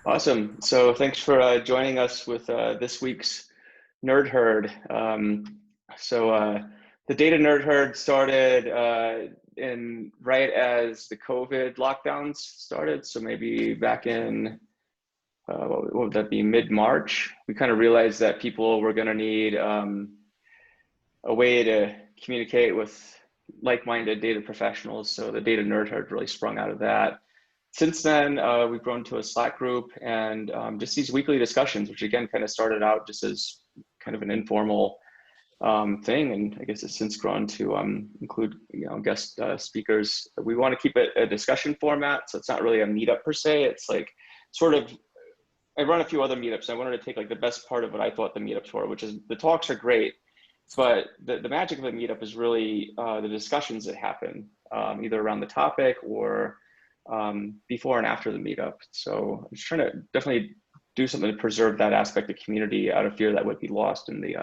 Awesome. So thanks for joining us with this week's Nerd Herd. The Data Nerd Herd started in right as the COVID lockdowns started. So maybe back in, what would that be, mid-March? We kind of realized that people were going to need a way to communicate with like-minded data professionals. So the Data Nerd Herd really sprung out of that. Since then, we've grown to a Slack group and just these weekly discussions, which again kind of started out just as kind of an informal thing, and I guess it's since grown to include guest speakers. We want to keep it a discussion format, so it's not really a meetup per se. It's like sort of I run a few other meetups. And I wanted to take like the best part of what I thought the meetups were, which is the talks are great, but the magic of a meetup is really the discussions that happen either around the topic or before and after the meetup. So I'm just trying to definitely do something to preserve that aspect of community out of fear that would be lost in the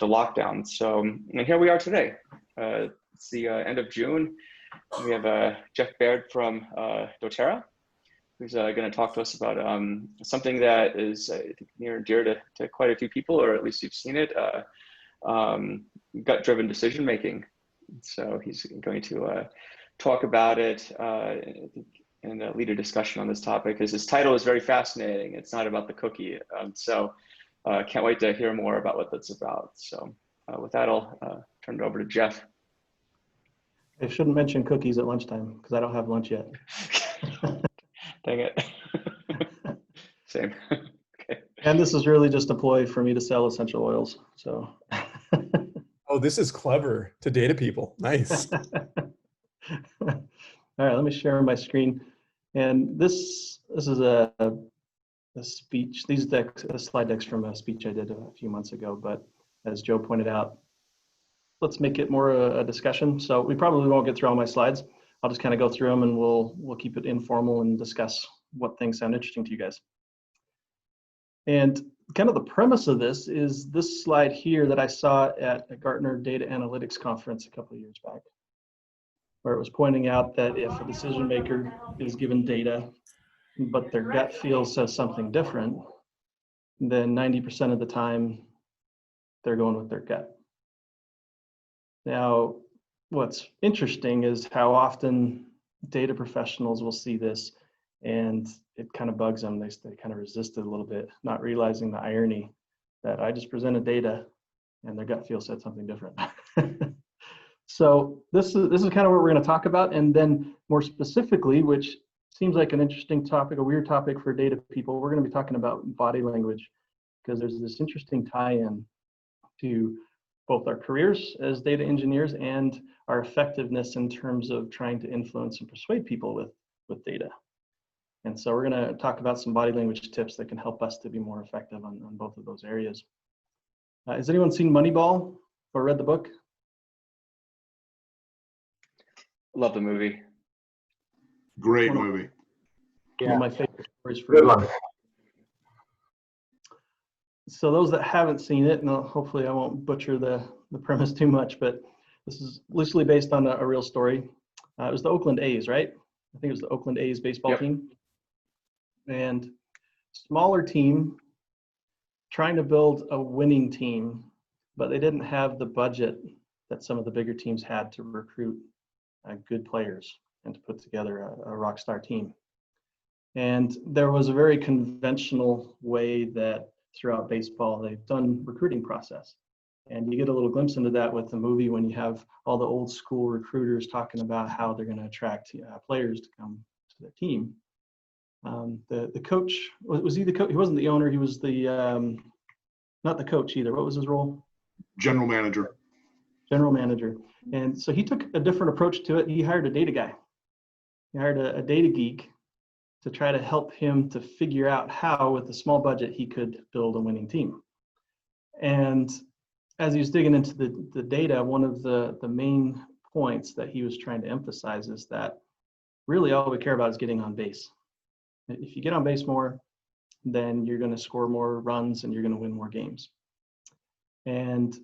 lockdown. So, and here we are today. It's the end of June. We have Jeff Baird from doTERRA, who's going to talk to us about something that is I think near and dear to quite a few people, or at least you've seen it, gut-driven decision making. So he's going to talk about it and lead a discussion on this topic, because his title is very fascinating. It's not about the cookie. Can't wait to hear more about what that's about. So with that, I'll turn it over to Jeff. I shouldn't mention cookies at lunchtime because I don't have lunch yet. Dang it. Same. Okay. And this is really just a ploy for me to sell essential oils. So. Oh, this is clever to data people. Nice. All right, let me share my screen. And this is a speech. These slide decks from a speech I did a few months ago. But as Joe pointed out, let's make it more a discussion. So we probably won't get through all my slides. I'll just kind of go through them and we'll keep it informal and discuss what things sound interesting to you guys. And kind of the premise of this is this slide here that I saw at a Gartner Data Analytics Conference a couple of years back, where it was pointing out that if a decision maker is given data, but their gut feel says something different, then 90% of the time they're going with their gut. Now, what's interesting is how often data professionals will see this and it kind of bugs them. They kind of resist it a little bit, not realizing the irony that I just presented data and their gut feel said something different. So this is kind of what we're going to talk about. And then more specifically, which seems like an interesting topic, a weird topic for data people, we're going to be talking about body language, because there's this interesting tie-in to both our careers as data engineers and our effectiveness in terms of trying to influence and persuade people with data. And so we're going to talk about some body language tips that can help us to be more effective on both of those areas. Has anyone seen Moneyball or read the book? Love the movie. Great movie. One of my favorite stories for Good one. So those that haven't seen it, and hopefully I won't butcher the premise too much, but this is loosely based on a real story. It was the Oakland A's, right? I think it was the Oakland A's baseball team. And smaller team trying to build a winning team, but they didn't have the budget that some of the bigger teams had to recruit good players and to put together a rock star team. And there was a very conventional way that throughout baseball they've done recruiting process. And you get a little glimpse into that with the movie when you have all the old school recruiters talking about how they're going to attract players to come to their team. The coach, was he the coach? He wasn't the owner. He was the, not the coach either. What was his role? General manager. General manager. And so he took a different approach to it. He hired a data guy. He hired a data geek to try to help him to figure out how, with a small budget, he could build a winning team. And as he was digging into the data, one of the main points that he was trying to emphasize is that really all we care about is getting on base. If you get on base more, then you're going to score more runs and you're going to win more games. And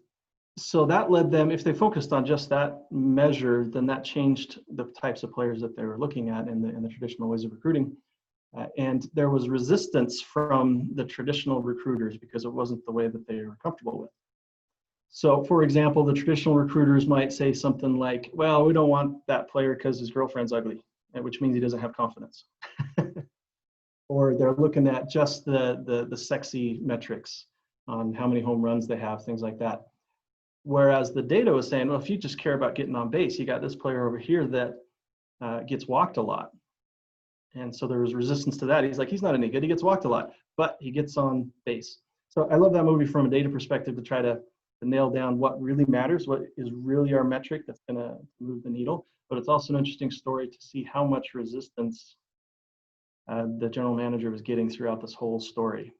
so that led them, if they focused on just that measure, then that changed the types of players that they were looking at in the traditional ways of recruiting. And there was resistance from the traditional recruiters because it wasn't the way that they were comfortable with. So for example, the traditional recruiters might say something like, well, we don't want that player because his girlfriend's ugly, which means he doesn't have confidence. Or they're looking at just the sexy metrics on how many home runs they have, things like that. Whereas the data was saying, well, if you just care about getting on base, you got this player over here that gets walked a lot. And so there was resistance to that. He's like, he's not any good, he gets walked a lot, but he gets on base. So I love that movie from a data perspective to try to nail down what really matters, what is really our metric that's gonna move the needle. But it's also an interesting story to see how much resistance the general manager was getting throughout this whole story.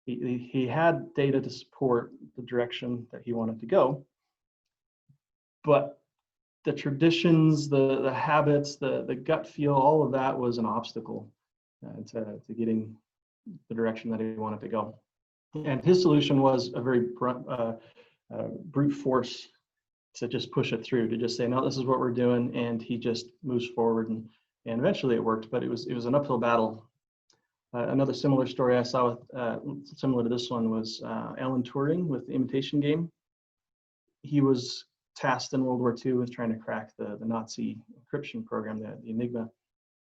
He had data to support the direction that he wanted to go, but the traditions, the habits, the gut feel, all of that was an obstacle to getting the direction that he wanted to go. And his solution was a very brute force to just push it through, to just say, no, this is what we're doing, and he just moves forward, and eventually it worked, but it was an uphill battle. Another similar story I saw with, similar to this one, was Alan Turing with the Imitation game. He was tasked in World War II with trying to crack the Nazi encryption program, the Enigma.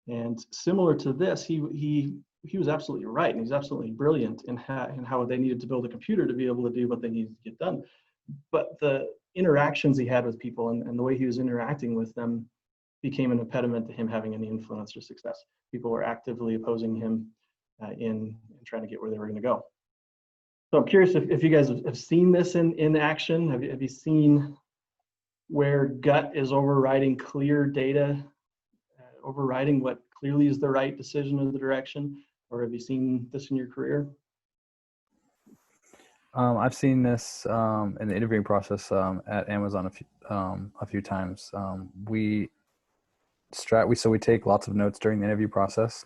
And similar to this, he was absolutely right, and he's absolutely brilliant in how they needed to build a computer to be able to do what they needed to get done. But the interactions he had with people and the way he was interacting with them became an impediment to him having any influence or success. People were actively opposing him in trying to get where they were going to go. So I'm curious if you guys have seen this in action. Have you seen where gut is overriding clear data, overriding what clearly is the right decision or the direction? Or have you seen this in your career? I've seen this in the interviewing process at Amazon a few times. We take lots of notes during the interview process,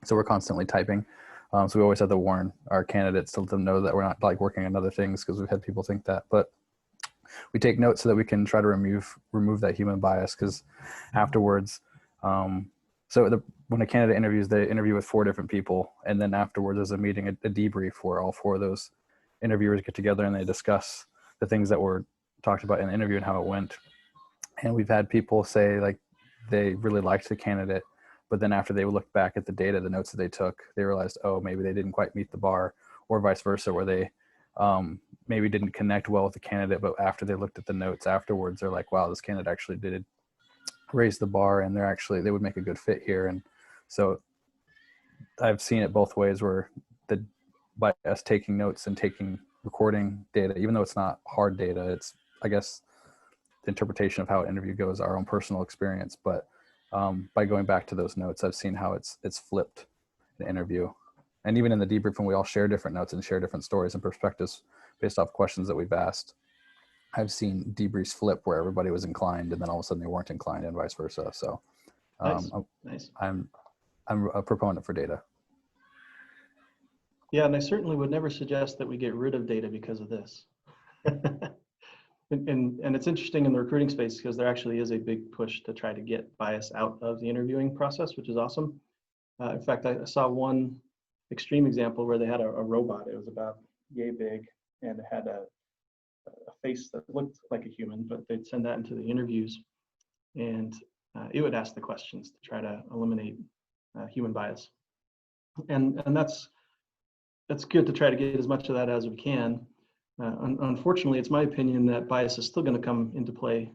so we're constantly typing. So we always have to warn our candidates to let them know that we're not like working on other things, because we've had people think that. But we take notes so that we can try to remove that human bias, because afterwards, when a candidate interviews, they interview with 4 different people, and then afterwards there's a meeting, a debrief, where all 4 of those interviewers get together and they discuss the things that were talked about in the interview and how it went. And we've had people say like they really liked the candidate, but then after they looked back at the data, the notes that they took, they realized, oh, maybe they didn't quite meet the bar, or vice versa, where they maybe didn't connect well with the candidate, but after they looked at the notes afterwards, they're like, wow, this candidate actually did raise the bar, and they would make a good fit here. And so I've seen it both ways, where by us taking notes and recording data, even though it's not hard data, it's, I guess, the interpretation of how an interview goes, our own personal experience. But by going back to those notes, I've seen how it's flipped the interview. And even in the debrief, when we all share different notes and share different stories and perspectives based off questions that we've asked, I've seen debriefs flip where everybody was inclined and then all of a sudden they weren't inclined, and vice versa. So Nice. I'm a proponent for data. Yeah, and I certainly would never suggest that we get rid of data because of this. And it's interesting in the recruiting space, because there actually is a big push to try to get bias out of the interviewing process, which is awesome. In fact, I saw one extreme example where they had a robot. It was about yay big, and it had a face that looked like a human, but they'd send that into the interviews, and it would ask the questions to try to eliminate human bias. And that's good to try to get as much of that as we can. Unfortunately, it's my opinion that bias is still going to come into play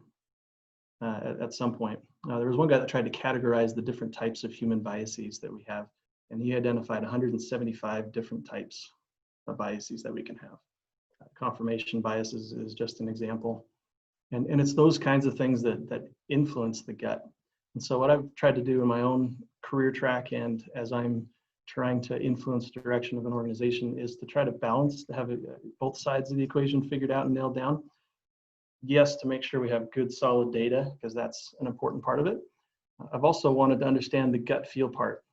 at some point. There was one guy that tried to categorize the different types of human biases that we have, and he identified 175 different types of biases that we can have. Confirmation bias is just an example. And it's those kinds of things that influence the gut. And so what I've tried to do in my own career track, and as I'm trying to influence the direction of an organization, is to try to balance, to have both sides of the equation figured out and nailed down. Yes, to make sure we have good solid data, because that's an important part of it. I've also wanted to understand the gut feel part,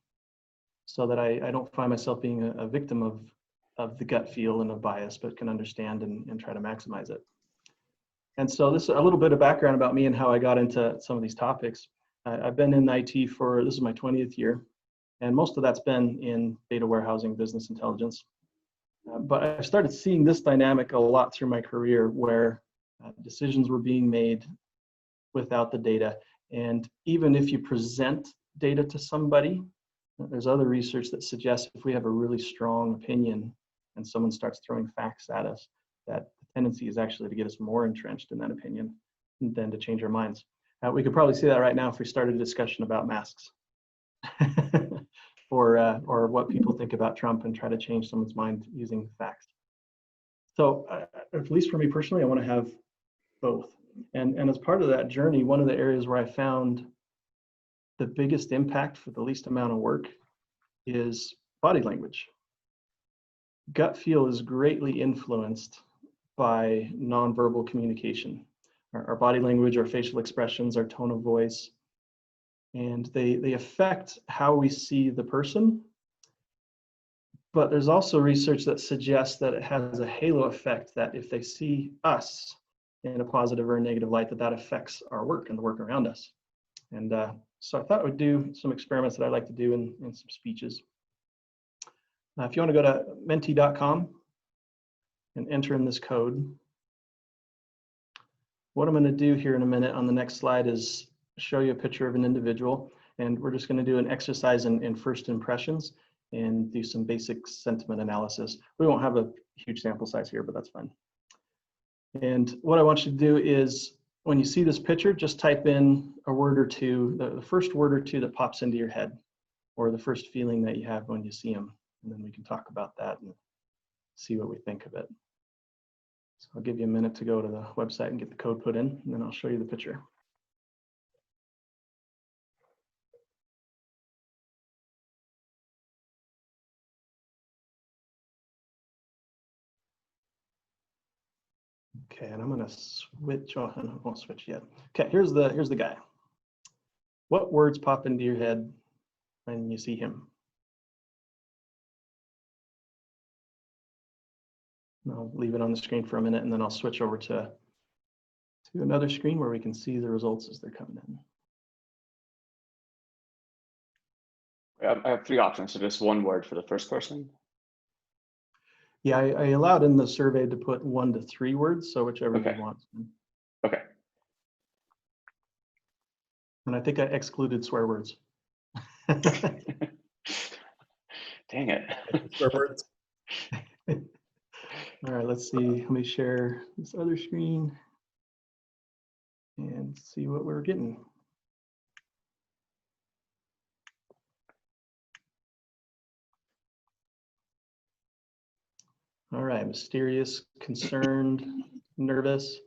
so that I don't find myself being a victim of the gut feel and of bias, but can understand and try to maximize it. And so this is a little bit of background about me and how I got into some of these topics. I've been in IT this is my 20th year. And most of that's been in data warehousing, business intelligence. But I started seeing this dynamic a lot through my career where decisions were being made without the data. And even if you present data to somebody, there's other research that suggests if we have a really strong opinion and someone starts throwing facts at us, that the tendency is actually to get us more entrenched in that opinion than to change our minds. We could probably see that right now if we started a discussion about masks or what people think about Trump and try to change someone's mind using facts. So at least for me personally, I want to have both. And as part of that journey, one of the areas where I found the biggest impact for the least amount of work is body language. Gut feel is greatly influenced by nonverbal communication. Our body language, our facial expressions, our tone of voice, and they affect how we see the person. But there's also research that suggests that it has a halo effect, that if they see us in a positive or a negative light, that affects our work and the work around us. And so I thought I would do some experiments that I like to do in some speeches. If you want to go to menti.com and enter in this code, what I'm going to do here in a minute on the next slide is show you a picture of an individual, and we're just going to do an exercise in first impressions and do some basic sentiment analysis. We won't have a huge sample size here, but that's fine. And what I want you to do is, when you see this picture, just type in a word or two, the first word or two that pops into your head, or the first feeling that you have when you see them. And then we can talk about that and see what we think of it. So I'll give you a minute to go to the website and get the code put in, and then I'll show you the picture. Okay, and I'm gonna switch on, I won't switch yet. Okay, here's the guy. What words pop into your head when you see him? And I'll leave it on the screen for a minute, and then I'll switch over to another screen where we can see the results as they're coming in. I have three options, so just one word for the first person. Yeah, I allowed in the survey to put 1 to 3 words, so whichever Okay. you want. Okay. And I think I excluded swear words. Dang it. Swear words. All right, let's see. Let me share this other screen and see what we're getting. All right, mysterious, concerned, nervous,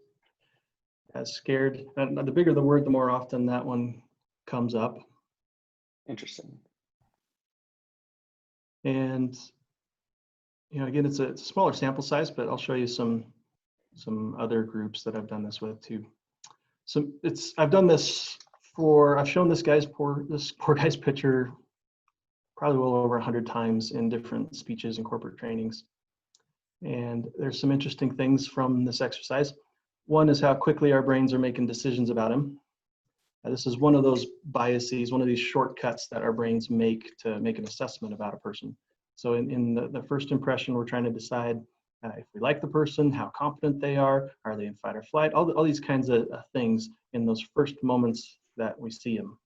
scared. And the bigger the word, the more often that one comes up. Interesting. And you know, again, it's a smaller sample size, but I'll show you some other groups that I've done this with too. So I've done this I've shown this poor guy's picture probably well over 100 times in different speeches and corporate trainings. And there's some interesting things from this exercise. One is how quickly our brains are making decisions about him. This is one of those biases, one of these shortcuts that our brains make to make an assessment about a person. So in the first impression, we're trying to decide if we like the person, how competent they are they in fight or flight, all these kinds of things in those first moments that we see them.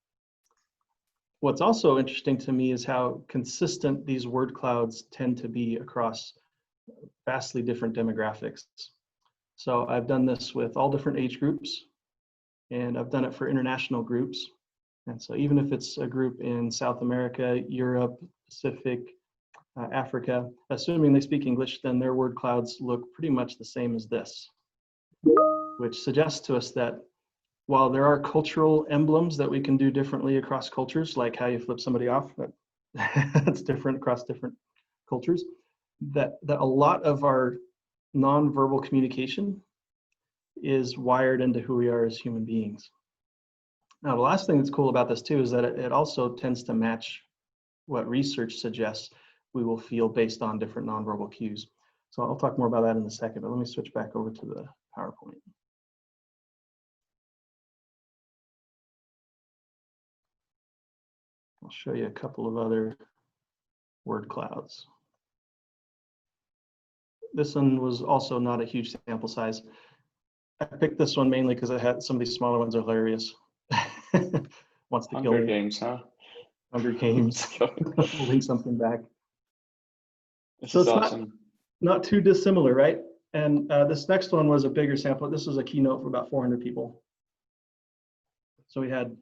What's also interesting to me is how consistent these word clouds tend to be across vastly different demographics. So I've done this with all different age groups, and I've done it for international groups. And so even if it's a group in South America, Europe, Pacific, Africa, assuming they speak English, then their word clouds look pretty much the same as this, which suggests to us that while there are cultural emblems that we can do differently across cultures, like how you flip somebody off, that's different across different cultures, that a lot of our nonverbal communication is wired into who we are as human beings. Now, the last thing that's cool about this too is that it also tends to match what research suggests we will feel based on different nonverbal cues. So I'll talk more about that in a second, but let me switch back over to the PowerPoint. I'll show you a couple of other word clouds. This one was also not a huge sample size. I picked this one mainly because I had some of these smaller ones are hilarious. Wants to kill Hunger me. Games, huh? Hunger Games. We'll link something back. This So is it's awesome. not too dissimilar, right? And this next one was a bigger sample. This was a keynote for about 400 people. So we had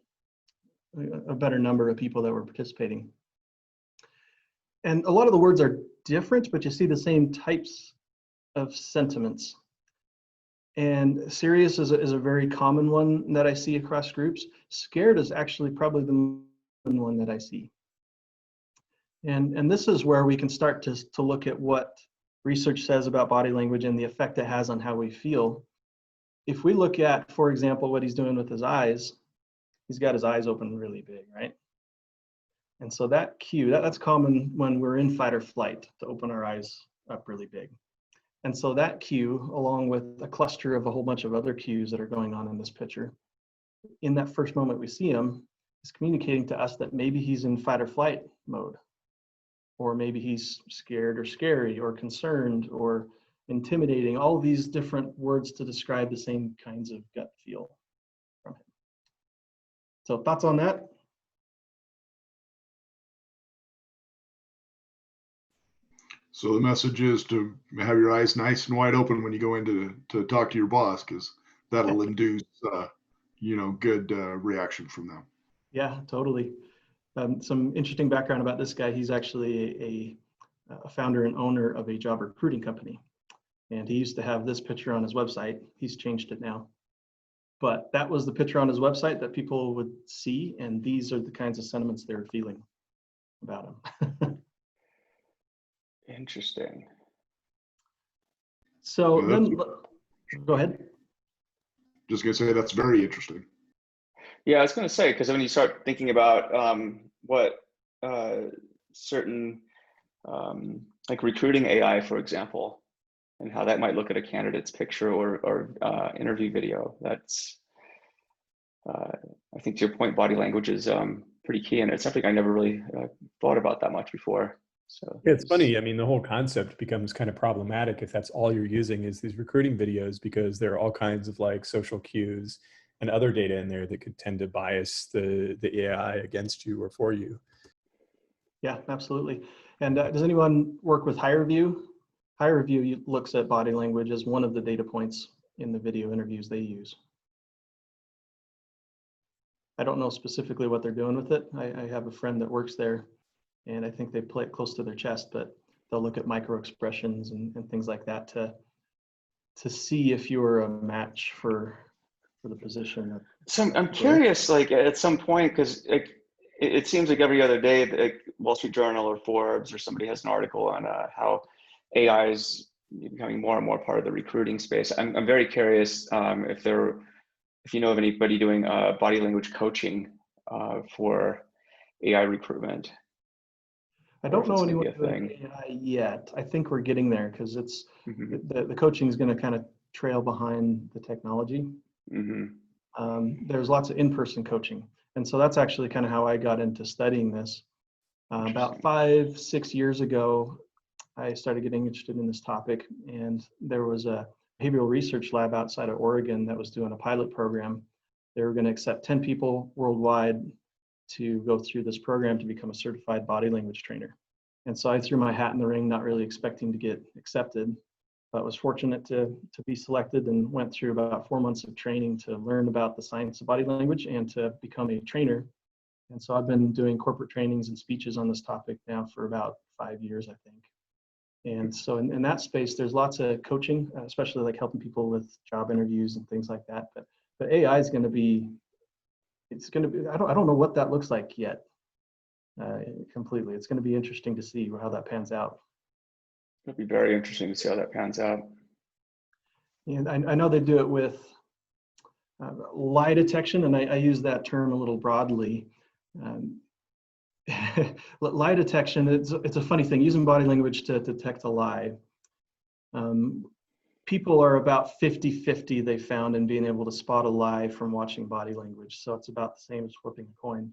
a better number of people that were participating. And a lot of the words are different, but you see the same types of sentiments. And serious is a very common one that I see across groups. Scared is actually probably the one that I see. And this is where we can start to look at what research says about body language and the effect it has on how we feel. If we look at, for example, what he's doing with his eyes, he's got his eyes open really big, right? And so that cue, that's common when we're in fight or flight, to open our eyes up really big. And so that cue, along with a cluster of a whole bunch of other cues that are going on in this picture, in that first moment we see him, is communicating to us that maybe he's in fight or flight mode, or maybe he's scared or scary or concerned or intimidating, all of these different words to describe the same kinds of gut feel from him. So thoughts on that? So the message is to have your eyes nice and wide open when you go in to talk to your boss, because that'll induce, good reaction from them. Yeah, totally. Some interesting background about this guy. He's actually a founder and owner of a job recruiting company. And he used to have this picture on his website. He's changed it now. But that was the picture on his website that people would see. And these are the kinds of sentiments they were feeling about him. Interesting. So Yeah, then, go ahead. Just gonna say that's very interesting. Yeah, I was going to say, because when you start thinking about what certain, like recruiting AI, for example, and how that might look at a candidate's picture or interview video, that's, I think to your point, body language is pretty key, and it's something I never really thought about that much before. So Yeah, it's funny. I mean, the whole concept becomes kind of problematic if that's all you're using is these recruiting videos, because there are all kinds of like social cues and other data in there that could tend to bias the AI against you or for you. Yeah, absolutely. And does anyone work with HireVue? HireVue looks at body language as one of the data points in the video interviews they use. I don't know specifically what they're doing with it. I have a friend that works there, and I think they play it close to their chest, but they'll look at micro expressions and things like that to see if you're a match for the position. So I'm curious, like at some point, because it seems like every other day, like Wall Street Journal or Forbes or somebody has an article on how AI is becoming more and more part of the recruiting space. I'm very curious if you know of anybody doing body language coaching for AI recruitment. I Or don't if know it's gonna anyone be a doing thing. AI yet. I think we're getting there because it's Mm-hmm. the coaching is going to kind of trail behind the technology. Mm-hmm. There's lots of in-person coaching, and so that's actually kind of how I got into studying this. About 5-6 years ago, I started getting interested in this topic, and there was a behavioral research lab outside of Oregon that was doing a pilot program. They were going to accept 10 people worldwide to go through this program to become a certified body language trainer. And so I threw my hat in the ring, not really expecting to get accepted, but was fortunate to be selected and went through about 4 months of training to learn about the science of body language and to become a trainer. And so I've been doing corporate trainings and speeches on this topic now for about 5 years, I think. And so in that space, there's lots of coaching, especially like helping people with job interviews and things like that. But AI is going to be, I don't know what that looks like yet completely. It's going to be interesting to see how that pans out. It'll be very interesting to see how that pans out. And I know they do it with lie detection, and I use that term a little broadly. Lie detection, it's a funny thing, using body language to detect a lie. People are about 50-50, they found, in being able to spot a lie from watching body language. So it's about the same as flipping a coin.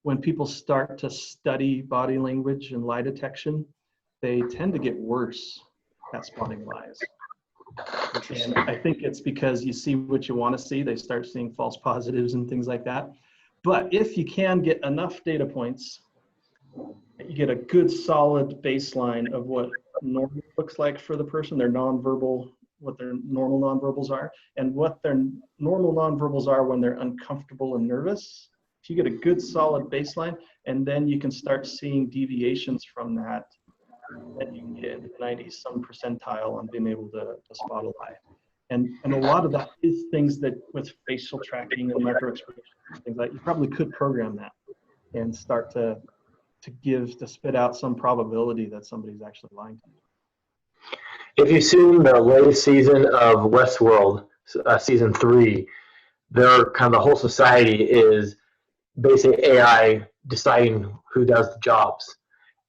when people start to study body language and lie detection, they tend to get worse at spotting lies. And I think it's because you see what you want to see. They start seeing false positives and things like that. But if you can get enough data points, you get a good solid baseline of what normal looks like for the person, their nonverbal, what their normal nonverbals are, and what their normal nonverbals are when they're uncomfortable and nervous. If you get a good solid baseline, and then you can start seeing deviations from that, then you can get into the 90-some percentile on being able to spot a lie. And a lot of that is things that with facial tracking and micro expressions, things like you probably could program that and start to spit out some probability that somebody's actually lying to you. If you've seen the latest season of Westworld, season 3, their kind of the whole society is basically AI deciding who does the jobs.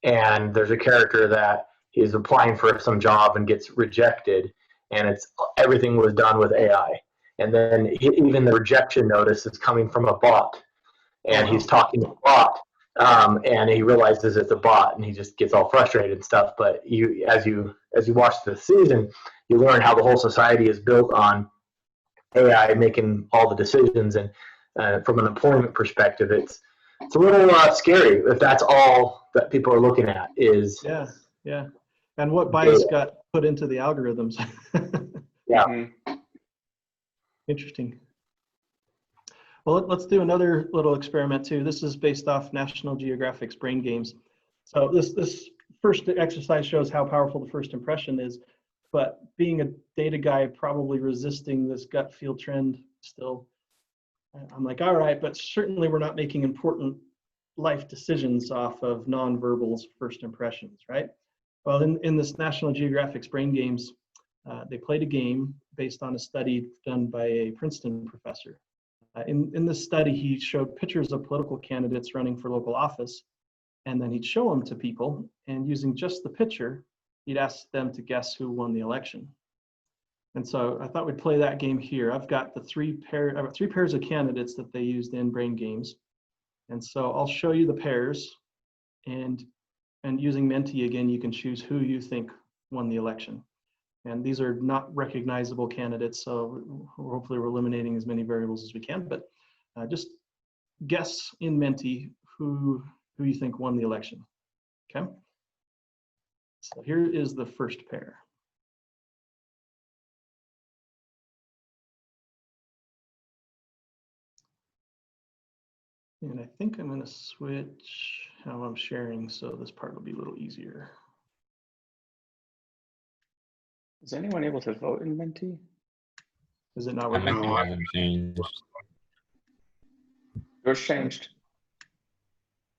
And there's a character that is applying for some job and gets rejected, and everything was done with AI. And then even the rejection notice is coming from a bot, and he's talking to a bot, and he realizes it's a bot, and he just gets all frustrated and stuff. But as you watch the season, you learn how the whole society is built on AI making all the decisions. And from an employment perspective, it's a little scary if that's all that people are looking at is. Yeah. And what bias got put into the algorithms. Yeah. Interesting. Well, let's do another little experiment too. This is based off National Geographic's Brain Games. So this first exercise shows how powerful the first impression is, but being a data guy, probably resisting this gut feel trend still, I'm like, all right, but certainly we're not making important life decisions off of nonverbals first impressions, right? Well, in this National Geographic's Brain Games, they played a game based on a study done by a Princeton professor. In this study, he showed pictures of political candidates running for local office, and then he'd show them to people, and using just the picture, he'd ask them to guess who won the election. And so I thought we'd play that game here. I've got three pairs of candidates that they used in Brain Games. And so I'll show you the pairs, and using Menti again, you can choose who you think won the election. And these are not recognizable candidates, so hopefully we're eliminating as many variables as we can, but just guess in Menti who you think won the election, okay? So here is the first pair. And I think I'm gonna switch how I'm sharing, so this part will be a little easier. Is anyone able to vote in Menti? Is it not I working? think it hasn't changed. Yours changed.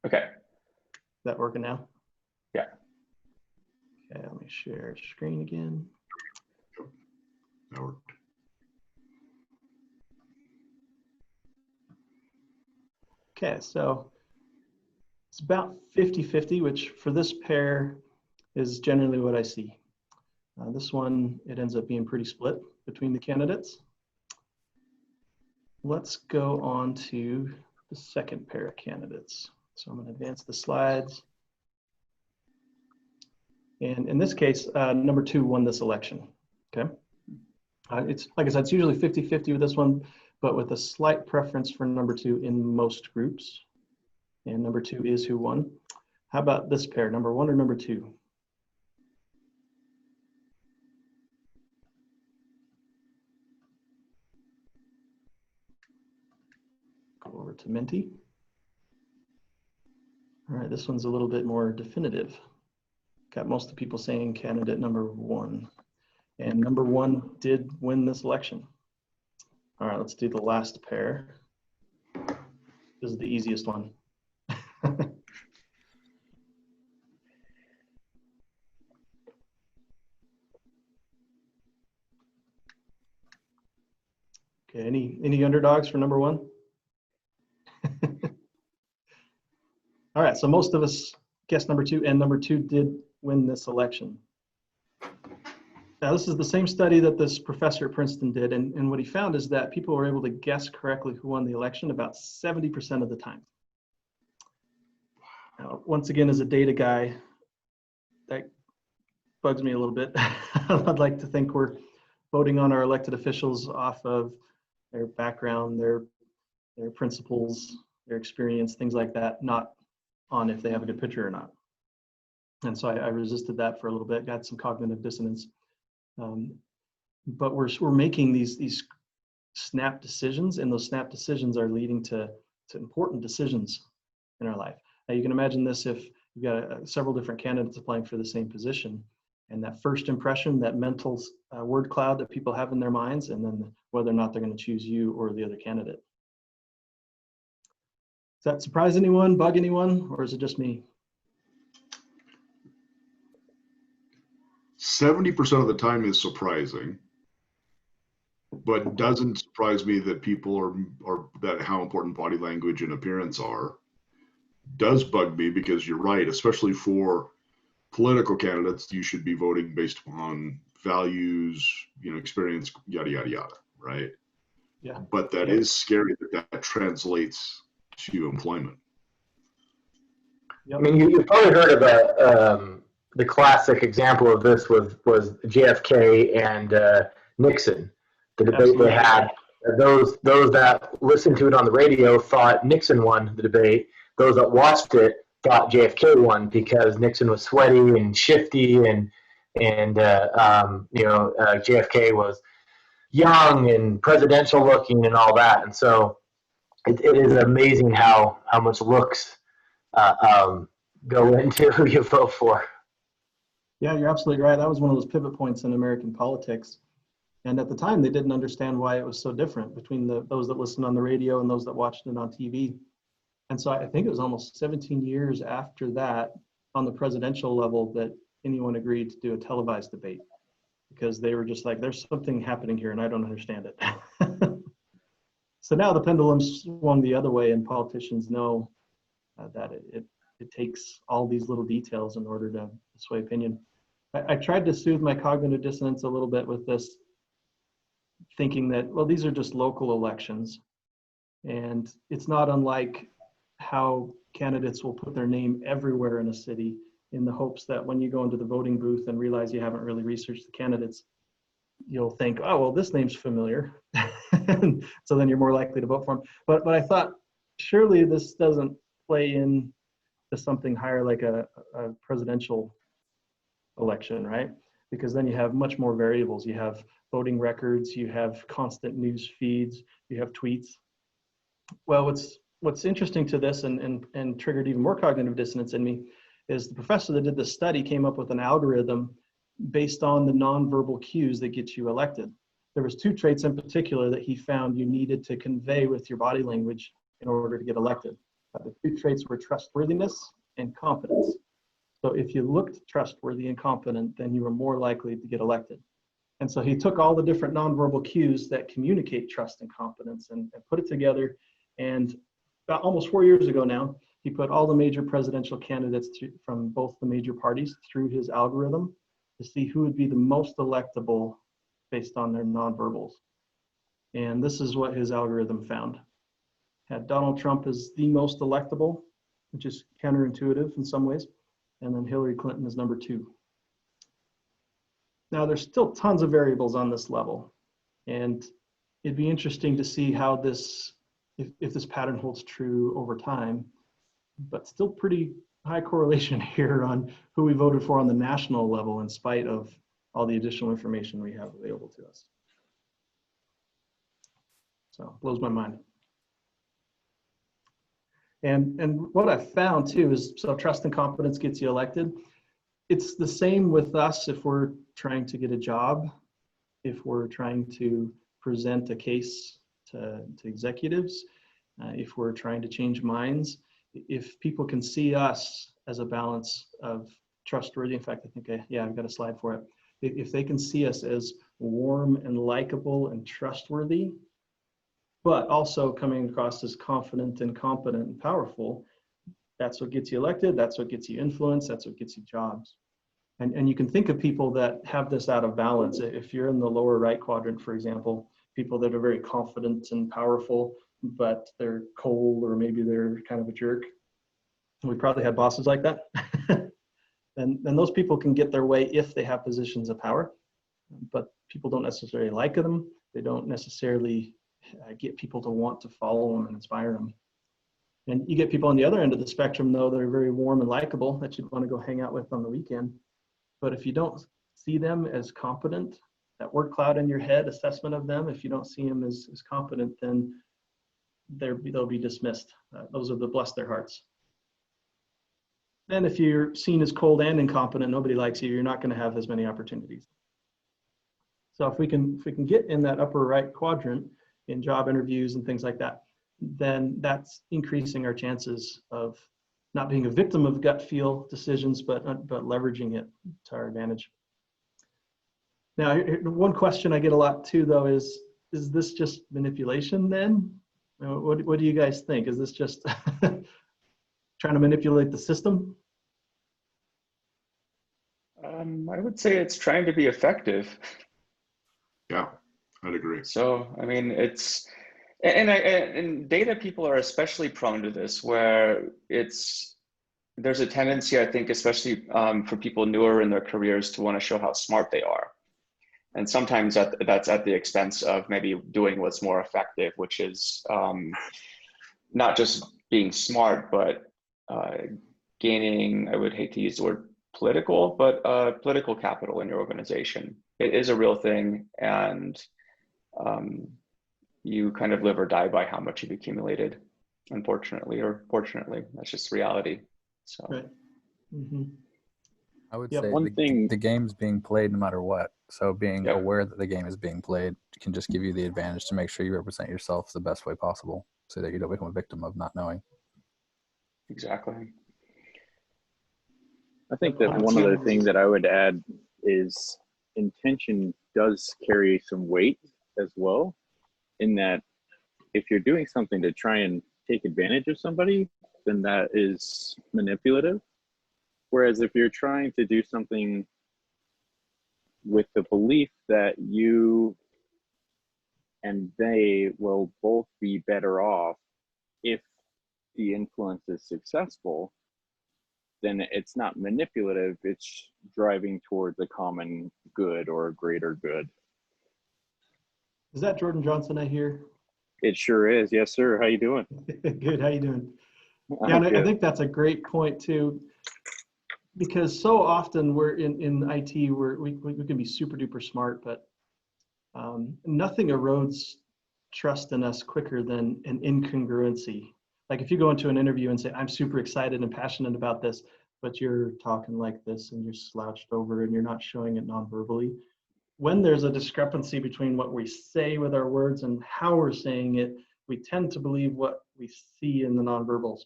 Okay. Is that working now? Yeah. Okay, let me share screen again. That worked. Okay, so it's about 50-50, which for this pair is generally what I see. This one, it ends up being pretty split between the candidates. Let's go on to the second pair of candidates. So I'm going to advance the slides. And in this case, number 2 won this election, okay? It's, like I said, it's usually 50-50 with this one, but with a slight preference for number 2 in most groups. And number 2 is who won. How about this pair, number 1 or number 2? Go over to Menti. All right, this one's a little bit more definitive. Got most of the people saying candidate number 1. And number 1 did win this election. All right, let's do the last pair. This is the easiest one. Okay, any underdogs for number 1? All right, so most of us guessed number 2, and number 2 did win this election. Now, this is the same study that this professor at Princeton did, and what he found is that people were able to guess correctly who won the election about 70% of the time. Once again, as a data guy, that bugs me a little bit. I'd like to think we're voting on our elected officials off of their background, their principles, their experience, things like that, not on if they have a good picture or not. And so I resisted that for a little bit, got some cognitive dissonance. But we're making these snap decisions, and those snap decisions are leading to important decisions in our life. Now you can imagine this if you've got several different candidates applying for the same position, and that first impression, that mental word cloud that people have in their minds, and then whether or not they're going to choose you or the other candidate. Does that surprise anyone, bug anyone, or is it just me? 70% of the time is surprising, but it doesn't surprise me that people are that how important body language and appearance are. Does bug me because you're right, especially for political candidates, you should be voting based upon values, experience, yada, yada, yada, right? Yeah. But that is scary that translates to employment. Yep. I mean, you've probably heard of the classic example of this was JFK and Nixon, the debate Absolutely. they had. Those that listened to it on the radio thought Nixon won the debate. Those that watched it thought JFK won because Nixon was sweaty and shifty, and JFK was young and presidential looking and all that. And so it is amazing how much looks go into who you vote for. Yeah, you're absolutely right. That was one of those pivot points in American politics. And at the time, they didn't understand why it was so different between those that listened on the radio and those that watched it on TV. And so I think it was almost 17 years after that, on the presidential level, that anyone agreed to do a televised debate, because they were just like, there's something happening here and I don't understand it. So now the pendulum's swung the other way, and politicians know that it takes all these little details in order to sway opinion. I tried to soothe my cognitive dissonance a little bit with this, thinking that, well, these are just local elections, and it's not unlike how candidates will put their name everywhere in a city in the hopes that when you go into the voting booth and realize you haven't really researched the candidates, you'll think, oh, well, this name's familiar. So then you're more likely to vote for them. But I thought, surely this doesn't play in to something higher like a presidential election, right? Because then you have much more variables. You have voting records, you have constant news feeds, you have tweets. Well, what's interesting to this and triggered even more cognitive dissonance in me is the professor that did this study came up with an algorithm based on the nonverbal cues that get you elected. There was 2 traits in particular that he found you needed to convey with your body language in order to get elected. The 2 traits were trustworthiness and confidence. So if you looked trustworthy and confident, then you were more likely to get elected. And so he took all the different nonverbal cues that communicate trust and confidence and put it together. And about almost 4 years ago now, he put all the major presidential candidates from both the major parties through his algorithm to see who would be the most electable based on their nonverbals. And this is what his algorithm found. Had Donald Trump as the most electable, which is counterintuitive in some ways, and then Hillary Clinton is number 2. Now, there's still tons of variables on this level, and it'd be interesting to see how this, if this pattern holds true over time, but still pretty high correlation here on who we voted for on the national level in spite of all the additional information we have available to us. So blows my mind. And what I found too is, so trust and confidence gets you elected. It's the same with us if we're trying to get a job, if we're trying to present a case to executives, if we're trying to change minds. If people can see us as a balance of trustworthy, in fact, I think I've got a slide for it. If they can see us as warm and likable and trustworthy, but also coming across as confident and competent and powerful, that's what gets you elected, that's what gets you influence, that's what gets you jobs. And you can think of people that have this out of balance. If you're in the lower right quadrant, for example, people that are very confident and powerful, but they're cold or maybe they're kind of a jerk. We probably had bosses like that. And those people can get their way if they have positions of power, but people don't necessarily like them. They don't necessarily get people to want to follow them and inspire them. And you get people on the other end of the spectrum, though, that are very warm and likable that you'd want to go hang out with on the weekend. But if you don't see them as competent, that word cloud in your head assessment of them, if you don't see them as competent, then they'll be dismissed. Those are the bless their hearts. And if you're seen as cold and incompetent, nobody likes you, you're not going to have as many opportunities. So if we can get in that upper right quadrant in job interviews and things like that, then that's increasing our chances of not being a victim of gut feel decisions, but leveraging it to our advantage. Now, one question I get a lot too, though, is this just manipulation then? What do you guys think? Is this just trying to manipulate the system? I would say it's trying to be effective. Yeah, I'd agree. So, I mean, and data people are especially prone to this, where there's a tendency, I think, especially for people newer in their careers, to want to show how smart they are. And sometimes that's at the expense of maybe doing what's more effective, which is not just being smart, but gaining, I would hate to use the word political, but political capital in your organization. It is a real thing, and you kind of live or die by how much you've accumulated, unfortunately or fortunately. That's just reality. So. Right. Mm-hmm. I would Yep. say the game's being played no matter what. So being aware that the game is being played can just give you the advantage to make sure you represent yourself the best way possible, so that you don't become a victim of not knowing. Exactly. I think that one other thing that I would add is intention does carry some weight as well, in that if you're doing something to try and take advantage of somebody, then that is manipulative. Whereas if you're trying to do something with the belief that you and they will both be better off if the influence is successful, then it's not manipulative, it's driving towards a common good or a greater good. Is that Jordan Johnson I hear? It sure is. Yes, sir. How you doing? Good. How you doing? Yeah, and I think that's a great point too, because so often we're in IT, we can be super duper smart, but nothing erodes trust in us quicker than an incongruency. Like if you go into an interview and say, I'm super excited and passionate about this, but you're talking like this and you're slouched over and you're not showing it non-verbally. When there's a discrepancy between what we say with our words and how we're saying it, we tend to believe what we see in the nonverbals.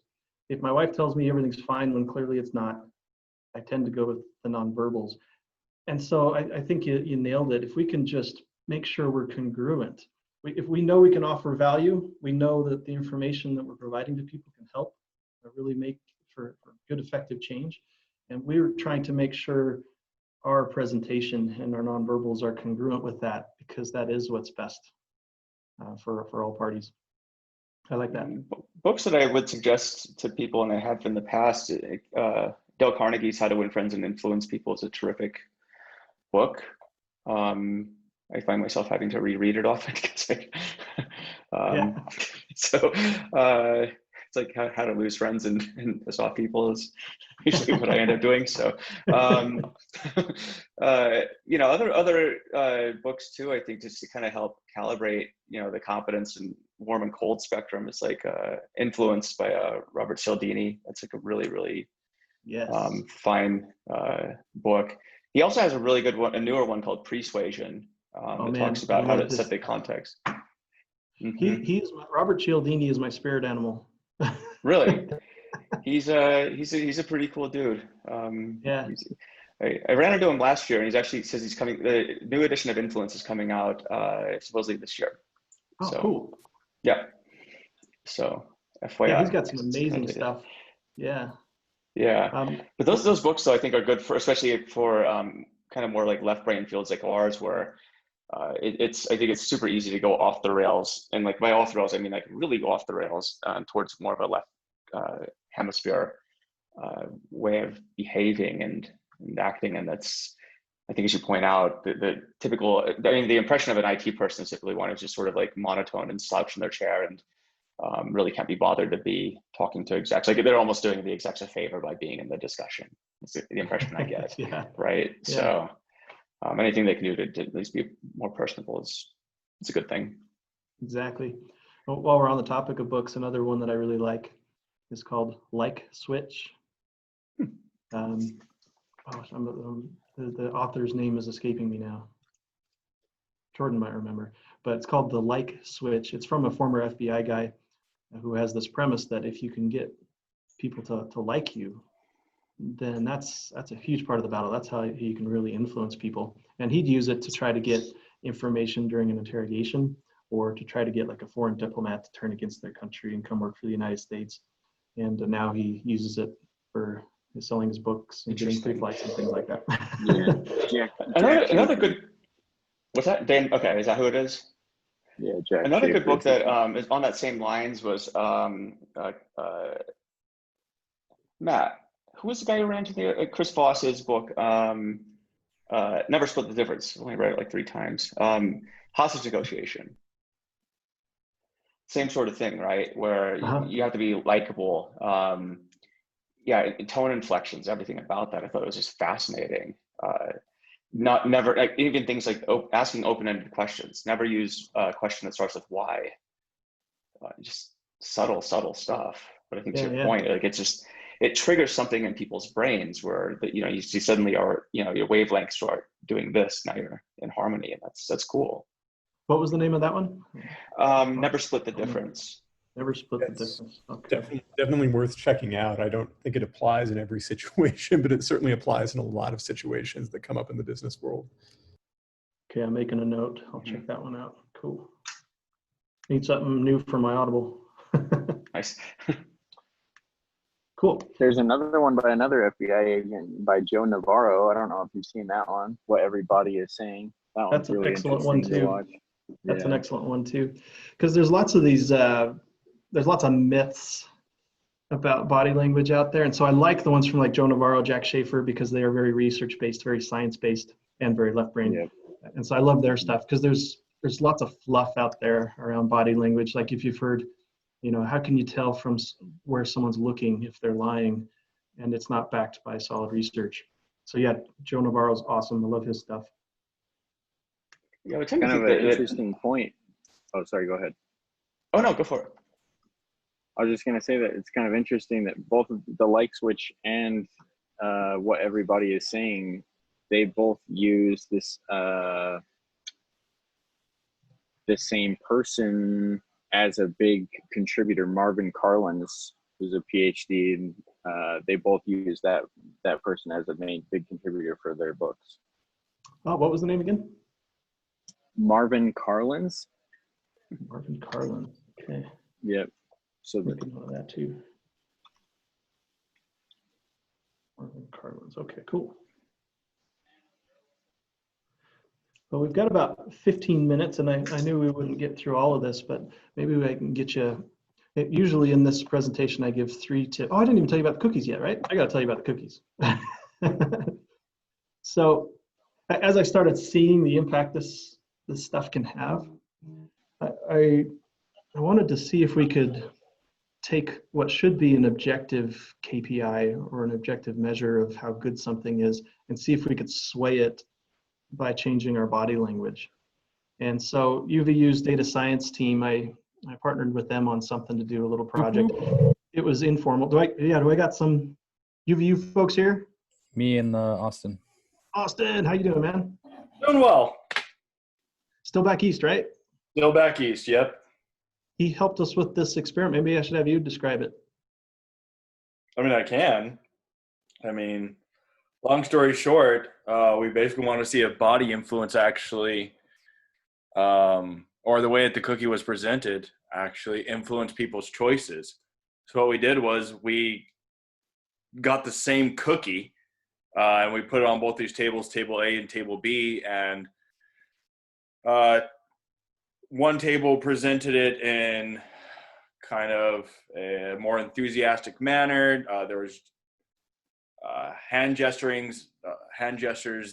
If my wife tells me everything's fine when clearly it's not, I tend to go with the nonverbals. And so I think you nailed it. If we can just make sure we're congruent, if we know we can offer value, we know that the information that we're providing to people can help really make for good, effective change. And we're trying to make sure our presentation and our nonverbals are congruent with that, because that is what's best for all parties. I like that. Books that I would suggest to people, and I have in the past, Dale Carnegie's How to Win Friends and Influence People is a terrific book. I find myself having to reread it often because so it's like how to lose friends and piss off people is usually what I end up doing. So other books too, I think, just to kind of help calibrate the competence and warm and cold spectrum is like Influence by Robert Cialdini. That's like a really fine book. He also has a really good one, a newer one called Persuasion. That talks about how to set the context. He's Robert Cialdini is my spirit animal. Really? He's a pretty cool dude. Yeah. I ran into him last year, and he's actually says he's coming. The new edition of Influence is coming out supposedly this year. Oh, so, cool. Yeah. So FYI. Yeah, he's got some amazing stuff. Yeah. Yeah. But those books, though, I think are good for, especially for kind of more like left brain fields like ours, where I think it's super easy to go off the rails. And like by off the rails, I mean like really go off the rails towards more of a left hemisphere. way of behaving and acting. And that's, I think, as you point out, the typical, I mean, the impression of an IT person is typically one is just sort of like monotone and slouch in their chair and really can't be bothered to be talking to execs. Like they're almost doing the execs a favor by being in the discussion. That's the impression I get. Yeah. Right. Yeah. So anything they can do to at least be more personable it's a good thing. Exactly. Well, while we're on the topic of books, another one that I really like is called Like Switch. The author's name is escaping me now. Jordan might remember, but it's called The Like Switch. It's from a former FBI guy who has this premise that if you can get people to like you, then that's a huge part of the battle. That's how you can really influence people. And he'd use it to try to get information during an interrogation, or to try to get like a foreign diplomat to turn against their country and come work for the United States. And now he uses it for selling his books and getting free flights and things like that. Yeah. Another good, what's that? Dan, okay, is that who it is? Yeah, Jack. Another Schaefer. good book that is on that same lines was Matt. Who was the guy who ran to the Chris Voss's book? Never Split the Difference. I only read it like 3 times. Hostage Negotiation. Same sort of thing, right? Where you have to be likable. Yeah, tone inflections, everything about that. I thought it was just fascinating. Never like even things like asking open-ended questions. Never use a question that starts with why. Just subtle stuff. But I think to your point, like it triggers something in people's brains where you see suddenly your wavelengths start doing this. Now you're in harmony, and that's cool. What was the name of that one? Never Split the Difference. Never Split the Difference. Okay. Definitely worth checking out. I don't think it applies in every situation, but it certainly applies in a lot of situations that come up in the business world. Okay, I'm making a note. I'll check that one out. Cool. Need something new for my Audible. Nice. Cool. There's another one by another FBI agent by Joe Navarro. I don't know if you've seen that one. What Everybody Is Saying. That one's That's an really excellent one interesting to watch. That's an excellent one too, because there's lots of these. There's lots of myths about body language out there, and so I like the ones from like Joe Navarro, Jack Schaefer, because they are very research based, very science based, and very left brain. Yep. And so I love their stuff because there's lots of fluff out there around body language. Like if you've heard, how can you tell from where someone's looking if they're lying, and it's not backed by solid research. So yeah, Joe Navarro's awesome. I love his stuff. Yeah, it's kind of an interesting point. Oh, sorry, go ahead. Oh no, go for it. I was just going to say that it's kind of interesting that both the Like Switch and What Everybody Is Saying, they both use this the same person as a big contributor. Marvin Carlins, who's a PhD, and they both use that person as a main big contributor for their books. Oh, what was the name again? Marvin Carlins. Marvin Carlins. Okay. Yep. So Looking at that too. Marvin Carlins. Okay, cool. Well, we've got about 15 minutes, and I knew we wouldn't get through all of this, but maybe I can get you. Usually in this presentation, I give 3 tips. Oh, I didn't even tell you about the cookies yet, right? I got to tell you about the cookies. So, as I started seeing the impact this stuff can have, I wanted to see if we could take what should be an objective KPI or an objective measure of how good something is and see if we could sway it by changing our body language. And so UVU's data science team, I partnered with them on something to do a little project. It was informal. Do I got some UVU folks here? Me and Austin. Austin, how you doing, man? Doing well. Still back east, right? Still back east, yep. He helped us with this experiment. Maybe I should have you describe it. I mean, I can. I mean, long story short, we basically want to see if body influence actually, or the way that the cookie was presented, actually influenced people's choices. So what we did was we got the same cookie, and we put it on both these tables, table A and table B, and one table presented it in kind of a more enthusiastic manner. There was hand gestures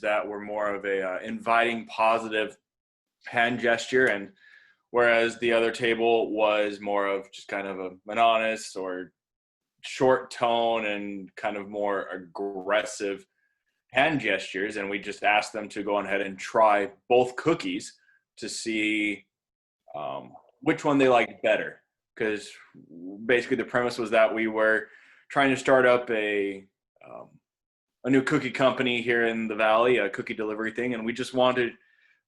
that were more of a inviting, positive hand gesture, and whereas the other table was more of just kind of a monotonous or short tone and kind of more aggressive hand gestures. And we just asked them to go ahead and try both cookies to see which one they liked better, because basically the premise was that we were trying to start up a new cookie company here in the Valley, a cookie delivery thing, and we just wanted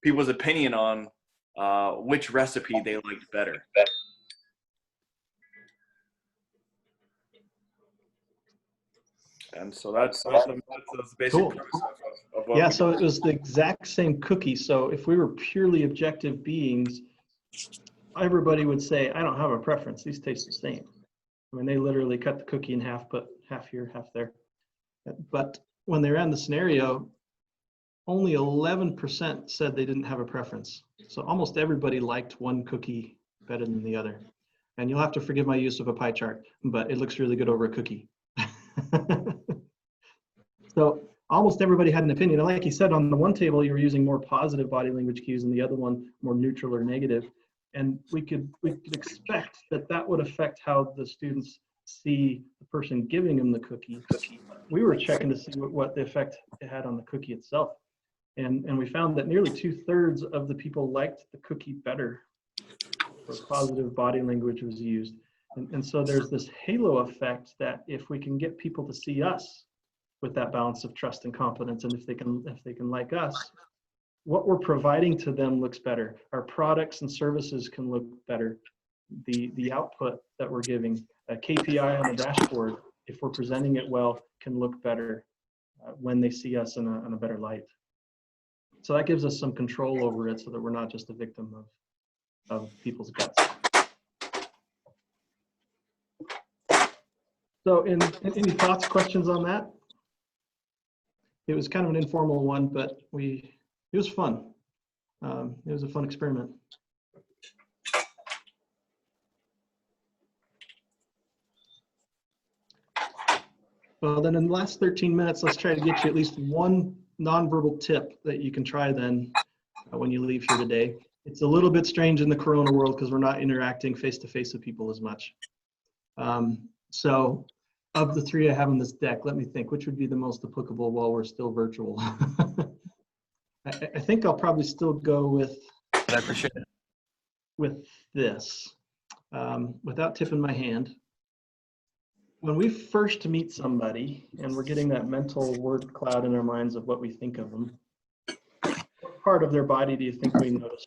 people's opinion on which recipe they liked better. And so that's the basic Cool. premise of what Yeah, we so did. it was the exact same cookie. So if we were purely objective beings, everybody would say, I don't have a preference. These taste the same. I mean, they literally cut the cookie in half, put half here, half there. But when they ran the scenario, only 11% said they didn't have a preference. So almost everybody liked one cookie better than the other. And you'll have to forgive my use of a pie chart, but it looks really good over a cookie. So almost everybody had an opinion. And like you said, on the one table, you were using more positive body language cues, and the other one more neutral or negative. And we could expect that that would affect how the students see the person giving them the cookie. We were checking to see what the effect it had on the cookie itself. And we found that nearly 2/3 of the people liked the cookie better, or positive body language was used. And so there's this halo effect that if we can get people to see us with that balance of trust and confidence, and if they can like us, what we're providing to them looks better. Our products and services can look better. The output that we're giving, a KPI on the dashboard, if we're presenting it well, can look better when they see us in a better light. So that gives us some control over it, so that we're not just a victim of people's guts. So any thoughts, questions on that? It was kind of an informal one, but it was fun. It was a fun experiment. Well, then in the last 13 minutes, let's try to get you at least one nonverbal tip that you can try then when you leave here today. It's a little bit strange in the Corona world because we're not interacting face-to-face with people as much. So of the three I have on this deck, let me think, which would be the most applicable while we're still virtual? I think I'll probably still go with this, without tipping my hand. When we first meet somebody and we're getting that mental word cloud in our minds of what we think of them, what part of their body do you think we notice?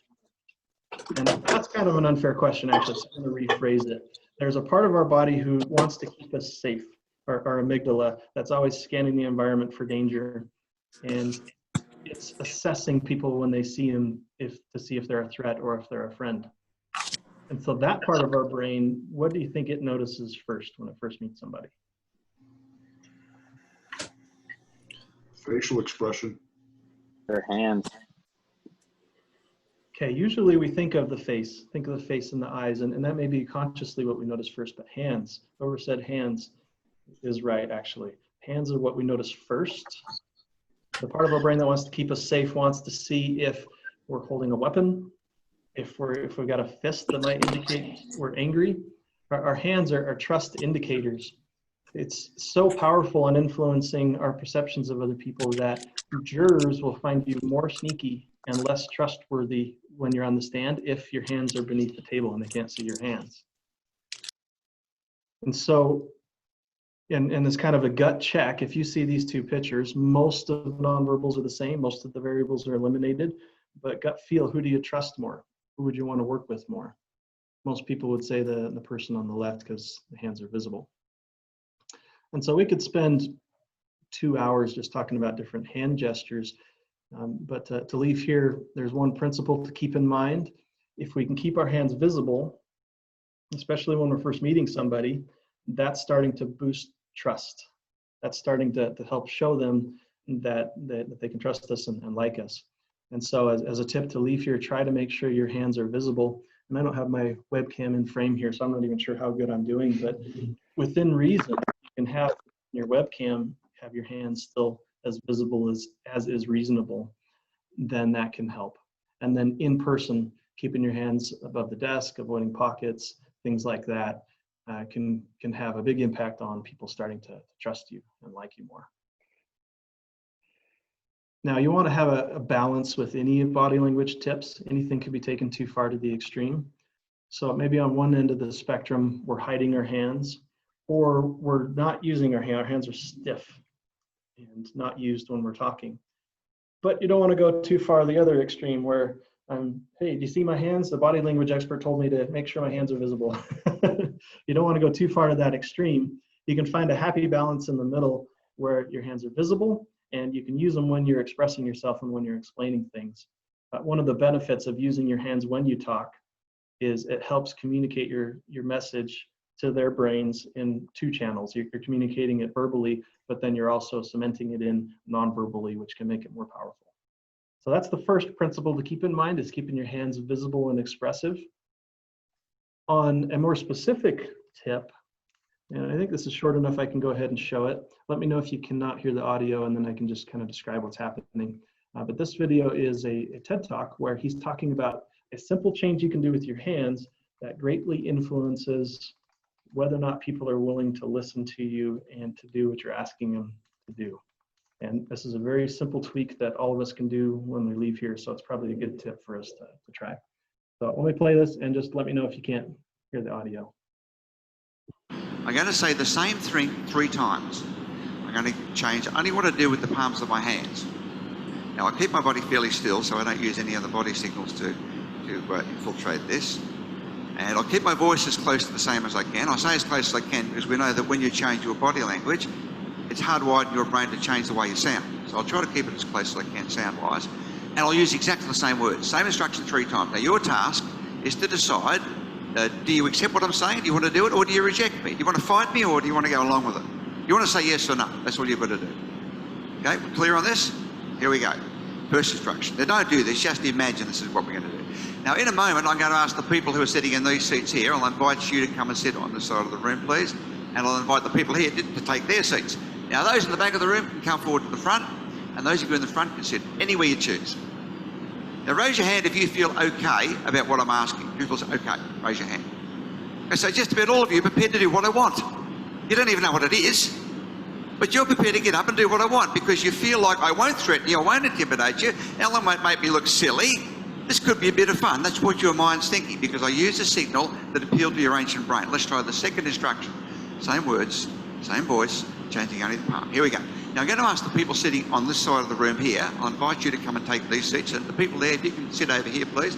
And that's kind of an unfair question, actually, so I'm going to rephrase it. There's a part of our body who wants to keep us safe, our amygdala, that's always scanning the environment for danger. And it's assessing people when they see them to see if they're a threat or if they're a friend. And so that part of our brain, what do you think it notices first when it first meets somebody? Facial expression. Their hands. Okay, usually we think of the face and the eyes, and that may be consciously what we notice first, but hands, whoever said hands is right, actually. Hands are what we notice first. The part of our brain that wants to keep us safe wants to see if we're holding a weapon, if we've got a fist that might indicate we're angry. Our hands are trust indicators. It's so powerful in influencing our perceptions of other people that jurors will find you more sneaky and less trustworthy when you're on the stand if your hands are beneath the table and they can't see your hands. And so, and it's kind of a gut check. If you see these two pictures, most of the nonverbals are the same, most of the variables are eliminated, but gut feel, who do you trust more? Who would you want to work with more? Most people would say the person on the left because the hands are visible. And so we could spend 2 hours just talking about different hand gestures. But to leave here, there's one principle to keep in mind. If we can keep our hands visible, especially when we're first meeting somebody, that's starting to boost trust. That's starting to help show them that they can trust us and like us. And so as a tip to leave here, try to make sure your hands are visible. And I don't have my webcam in frame here, so I'm not even sure how good I'm doing, but within reason, you can have your webcam have your hands still as visible as is reasonable, then that can help. And then in person, keeping your hands above the desk, avoiding pockets, things like that, can have a big impact on people starting to trust you and like you more. Now, you want to have a balance with any body language tips. Anything can be taken too far to the extreme. So maybe on one end of the spectrum, we're hiding our hands, or we're not using our hands. Our hands are stiff and not used when we're talking. But you don't want to go too far the other extreme where, hey, do you see my hands? The body language expert told me to make sure my hands are visible. You don't want to go too far to that extreme. You can find a happy balance in the middle where your hands are visible and you can use them when you're expressing yourself and when you're explaining things. One of the benefits of using your hands when you talk is it helps communicate your message to their brains in two channels. You're communicating it verbally, but then you're also cementing it in non-verbally, which can make it more powerful. So that's the first principle to keep in mind, is keeping your hands visible and expressive. On a more specific tip, and I think this is short enough, I can go ahead and show it. Let me know if you cannot hear the audio, and then I can just kind of describe what's happening. But this video is a TED Talk where he's talking about a simple change you can do with your hands that greatly influences whether or not people are willing to listen to you and to do what you're asking them to do. And this is a very simple tweak that all of us can do when we leave here, so it's probably a good tip for us to try. So let me play this and just let me know if you can't hear the audio. I'm going to say the same thing 3 times. I'm going to change only what I do with the palms of my hands. Now, I keep my body fairly still, so I don't use any other body signals to infiltrate this. And I'll keep my voice as close to the same as I can. I say as close as I can because we know that when you change your body language, it's hardwired in your brain to change the way you sound. So I'll try to keep it as close as I can sound-wise. And I'll use exactly the same words, same instruction 3 times. Now, your task is to decide, do you accept what I'm saying? Do you want to do it, or do you reject me? Do you want to fight me, or do you want to go along with it? You want to say yes or no. That's all you've got to do. Okay, we're clear on this? Here we go. First instruction. Now, don't do this, just imagine this is what we're going to do. Now, in a moment, I'm going to ask the people who are sitting in these seats here, I'll invite you to come and sit on this side of the room, please, and I'll invite the people here to take their seats. Now, those in the back of the room can come forward to the front, and those of you in the front can sit anywhere you choose. Now, raise your hand if you feel okay about what I'm asking. Who feels okay? Raise your hand. Okay, so just about all of you are prepared to do what I want. You don't even know what it is, but you're prepared to get up and do what I want because you feel like I won't threaten you, I won't intimidate you, Ellen won't make me look silly. This could be a bit of fun. That's what your mind's thinking because I use a signal that appealed to your ancient brain. Let's try the second instruction. Same words, same voice, changing only the palm. Here we go. Now I'm going to ask the people sitting on this side of the room here, I'll invite you to come and take these seats, and the people there, if you can sit over here, please.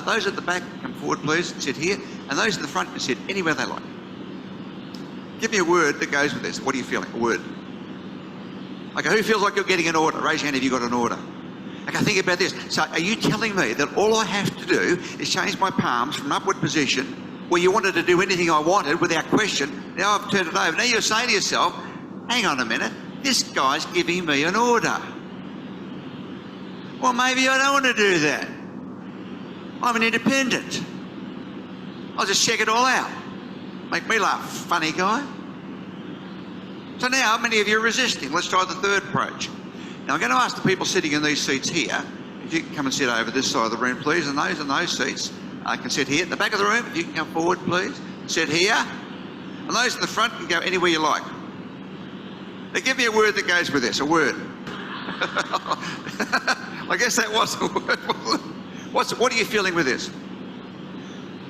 Those at the back, come forward, please, sit here, and those in the front can sit anywhere they like. Give me a word that goes with this. What are you feeling? A word. Okay, who feels like you're getting an order? Raise your hand if you got an order. Okay, think about this. So are you telling me that all I have to do is change my palms from an upward position where you wanted to do anything I wanted without question? Now I've turned it over. Now you're saying to yourself, hang on a minute, this guy's giving me an order. Well, maybe I don't want to do that. I'm an independent. I'll just check it all out. Make me laugh, funny guy. So now, many of you are resisting. Let's try the third approach. Now, I'm going to ask the people sitting in these seats here, if you can come and sit over this side of the room, please, and those in those seats can sit here. At the back of the room, if you can come forward, please, sit here. And those in the front can go anywhere you like. Now, give me a word that goes with this, a word. I guess that was a word. What are you feeling with this?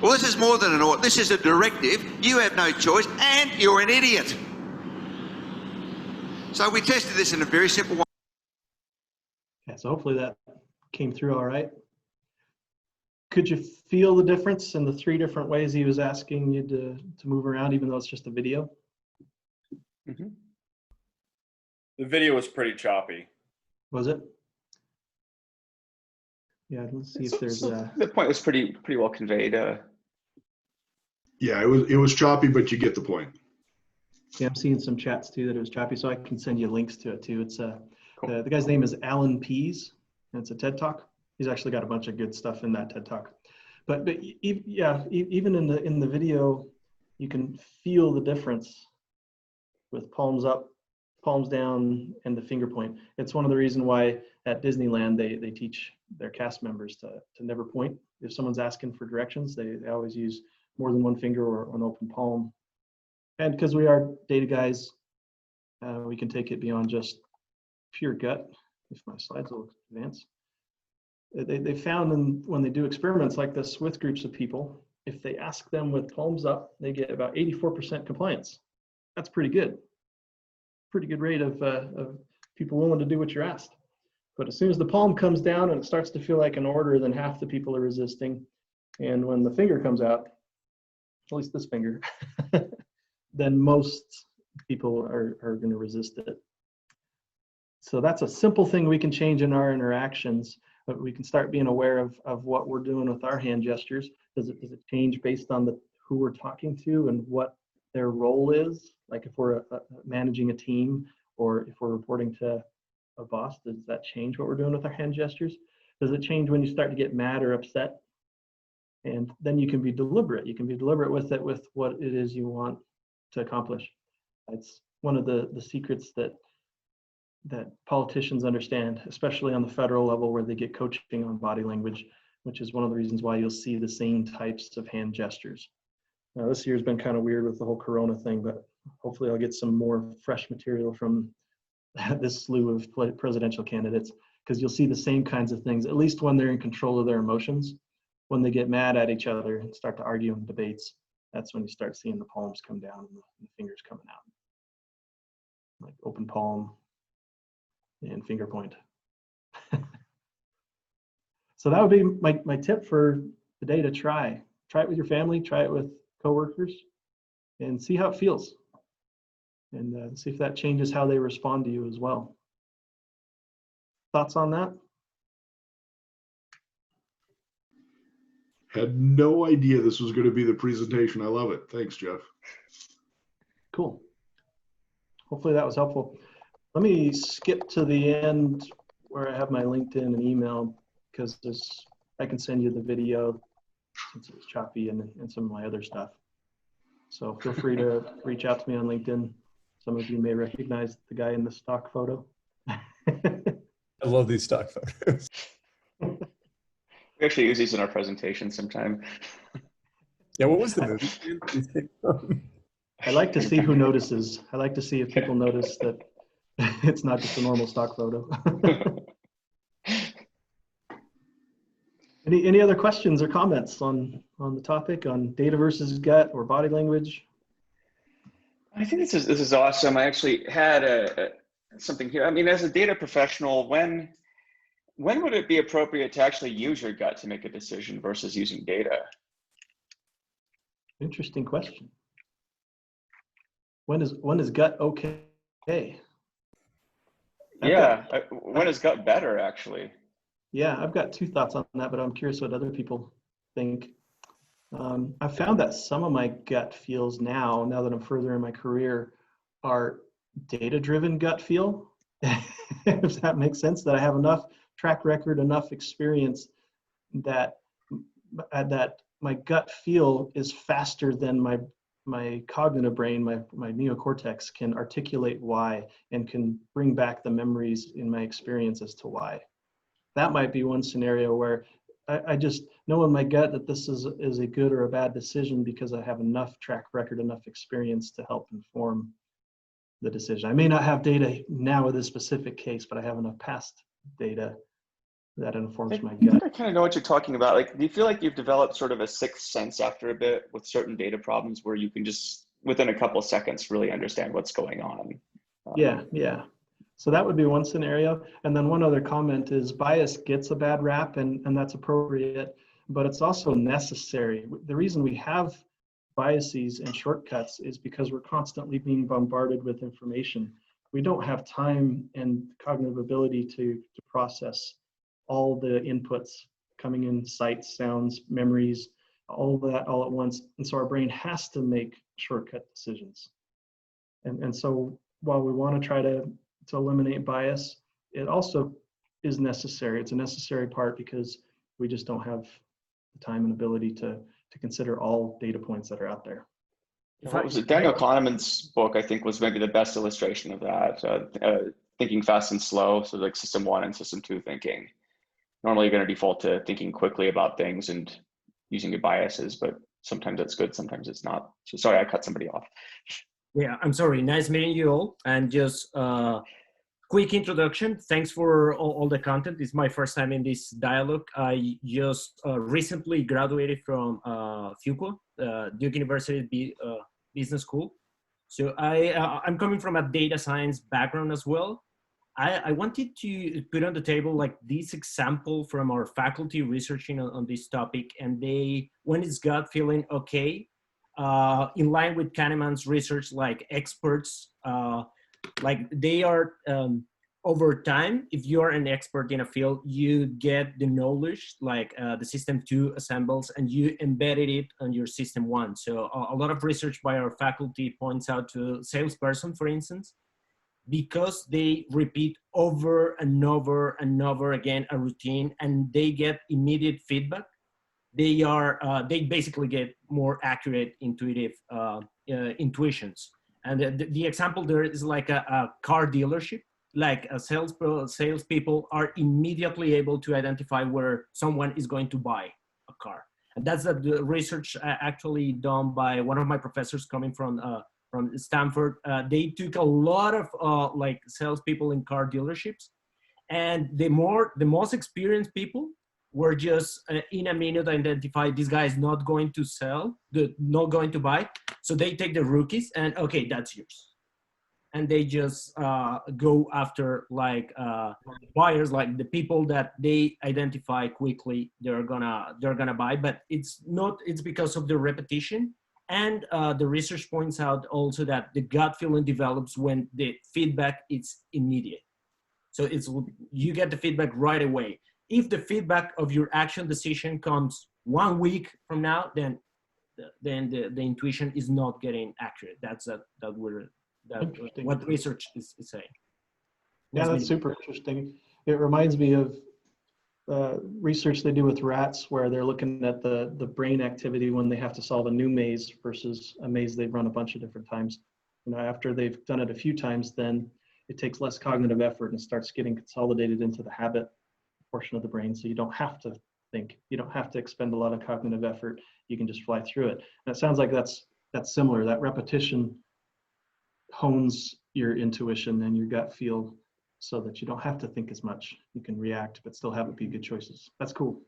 Well, this is more than an order. This is a directive. You have no choice, and you're an idiot. So we tested this in a very simple way. Yeah, so hopefully that came through all right. Could you feel the difference in the 3 different ways he was asking you to move around, even though it's just a video? Mm-hmm. The video was pretty choppy. Was it? Yeah, let's see if there's the point was pretty well conveyed. Yeah, it was choppy, but you get the point. Yeah, I'm seeing some chats too that it was choppy, so I can send you links to it too. It's Cool. The guy's name is Alan Pease, and it's a TED Talk. He's actually got a bunch of good stuff in that TED Talk. But yeah, even in the video, you can feel the difference with palms up palms down and the finger point. It's one of the reasons why at Disneyland they teach their cast members to never point. If someone's asking for directions, they always use more than one finger or an open palm. And because we are data guys, we can take it beyond just pure gut. If my slides will advance. They found when they do experiments like this with groups of people, if they ask them with palms up, they get about 84% compliance. That's pretty good. Pretty good rate of people willing to do what you're asked. But as soon as the palm comes down and it starts to feel like an order, then half the people are resisting. And when the finger comes out, at least this finger, then most people are going to resist it. So that's a simple thing we can change in our interactions, but we can start being aware of what we're doing with our hand gestures. Does it change based on who we're talking to and what their role is? Like if we're managing a team or if we're reporting to a boss, does that change what we're doing with our hand gestures? Does it change when you start to get mad or upset? And then you can be deliberate. You can be deliberate with it, with what it is you want to accomplish. It's one of the secrets that politicians understand, especially on the federal level where they get coaching on body language, which is one of the reasons why you'll see the same types of hand gestures. Now, this year's been kind of weird with the whole Corona thing, but hopefully I'll get some more fresh material from this slew of presidential candidates, because you'll see the same kinds of things, at least when they're in control of their emotions. When they get mad at each other and start to argue in debates, that's when you start seeing the palms come down and the fingers coming out. Like open palm and finger point. So that would be my tip for the day to try. Try it with your family, try it with coworkers, and see how it feels. And see if that changes how they respond to you as well. Thoughts on that? Had no idea this was going to be the presentation. I love it. Thanks, Jeff. Cool. Hopefully that was helpful. Let me skip to the end where I have my LinkedIn and email, because I can send you the video since it was choppy and some of my other stuff. So feel free to reach out to me on LinkedIn. Some of you may recognize the guy in the stock photo. I love these stock photos. We actually use these in our presentation sometime. Yeah, what was the movie? I like to see who notices. I like to see if people notice that it's not just a normal stock photo. Any other questions or comments on the topic on data versus gut or body language? I think this is awesome. I actually had something here. I mean, as a data professional, when would it be appropriate to actually use your gut to make a decision versus using data? Interesting question. When is gut okay? Yeah, when is gut better, actually? Yeah, I've got two thoughts on that, but I'm curious what other people think. I found that some of my gut feels now that I'm further in my career, are data-driven gut feel, if that makes sense, that I have enough track record, enough experience that my gut feel is faster than my cognitive brain, my neocortex can articulate why and can bring back the memories in my experience as to why. That might be one scenario where I just know in my gut that this is a good or a bad decision because I have enough track record, enough experience to help inform the decision. I may not have data now with this specific case, but I have enough past data that informs my gut. I kind of know what you're talking about. Like, do you feel like you've developed sort of a sixth sense after a bit with certain data problems where you can just, within a couple of seconds, really understand what's going on? Yeah. So that would be one scenario. And then one other comment is bias gets a bad rap, and that's appropriate, but it's also necessary. The reason we have biases and shortcuts is because we're constantly being bombarded with information. We don't have time and cognitive ability to process all the inputs coming in, sights, sounds, memories, all that all at once. And so our brain has to make shortcut decisions. And so while we want to try to eliminate bias, it also is necessary. It's a necessary part because we just don't have the time and ability to consider all data points that are out there. If What was it? Daniel Kahneman's book, I think, was maybe the best illustration of that. Thinking fast and slow, so like system one and system two thinking. Normally, you're going to default to thinking quickly about things and using your biases, but sometimes that's good, sometimes it's not. So sorry, I cut somebody off. Yeah, I'm sorry. Nice meeting you all. And just quick introduction. Thanks for all the content. It's my first time in this dialogue. I just recently graduated from FUCO, Duke University Business School. So I'm coming from a data science background as well. I wanted to put on the table like this example from our faculty researching on this topic, and when it's gut feeling okay, in line with Kahneman's research, like experts, like they are over time, if you're an expert in a field, you get the knowledge like the system 2 assembles and you embedded it on your system 1. So a lot of research by our faculty points out to salesperson, for instance, because they repeat over and over and over again a routine and they get immediate feedback, they basically get more accurate intuitive intuitions. And the example there is like a car dealership. Like salespeople are immediately able to identify where someone is going to buy a car. And that's the research actually done by one of my professors coming from Stanford. They took a lot of like salespeople in car dealerships, and the most experienced people were just in a minute identify this guy is not going to sell, not going to buy. So they take the rookies and okay, that's yours. And they just go after like buyers, like the people that they identify quickly, they're gonna buy. But it's because of the repetition. And the research points out also that the gut feeling develops when the feedback is immediate. So you get the feedback right away. If the feedback of your action decision comes 1 week from now, then the intuition is not getting accurate. That's what research is saying. Yeah, that's super interesting. It reminds me of research they do with rats where they're looking at the brain activity when they have to solve a new maze versus a maze they've run a bunch of different times. You know, after they've done it a few times, then it takes less cognitive effort and starts getting consolidated into the habit portion of the brain. So you don't have to think, you don't have to expend a lot of cognitive effort. You can just fly through it. And it sounds like that's similar. That repetition hones your intuition and your gut feel so that you don't have to think as much. You can react, but still have it be good choices. That's cool.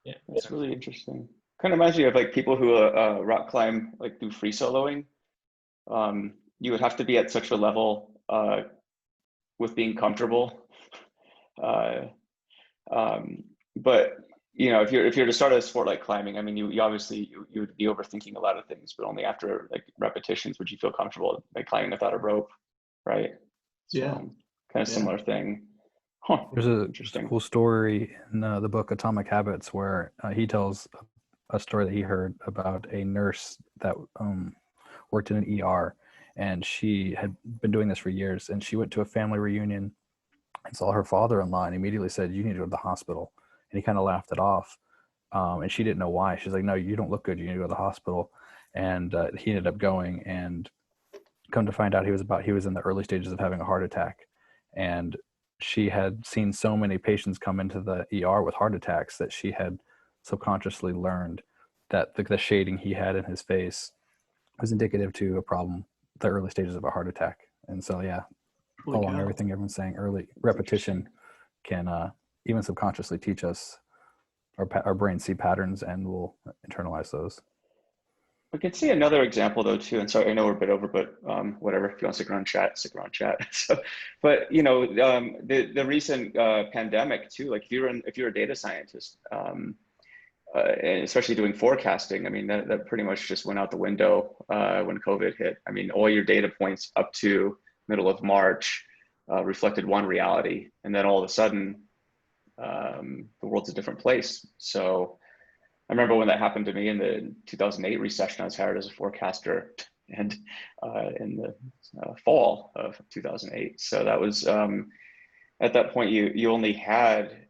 Yeah, that's really interesting. Kind of reminds me of like people who rock climb, like do free soloing. You would have to be at such a level with being comfortable. But you know, if you're to start a sport like climbing, I mean, you obviously you would be overthinking a lot of things, but only after like repetitions would you feel comfortable like climbing without a rope, right? So, Yeah, kind of similar thing. Huh. There's a Interesting. cool story in the book Atomic Habits where he tells a story that he heard about a nurse that worked in an ER, and she had been doing this for years, and she went to a family reunion and saw her father-in-law and immediately said, "You need to go to the hospital." And he kind of laughed it off. And she didn't know why. She's like, "No, you don't look good. You need to go to the hospital." And he ended up going, and come to find out he was in the early stages of having a heart attack. And she had seen so many patients come into the ER with heart attacks that she had subconsciously learned that the shading he had in his face was indicative to a problem, the early stages of a heart attack. And so, yeah, along everything everyone's saying, early repetition can even subconsciously teach us, our brains see patterns and we'll internalize those. I could see another example though too, and sorry, I know we're a bit over, but whatever. If you want to stick around chat, stick around chat. So, but you know, the recent pandemic too. Like if you're a data scientist, and especially doing forecasting, I mean that pretty much just went out the window when COVID hit. I mean, all your data points up to middle of March reflected one reality, and then all of a sudden, the world's a different place. So I remember when that happened to me in the 2008 recession. I was hired as a forecaster, and in the fall of 2008. So that was at that point you only had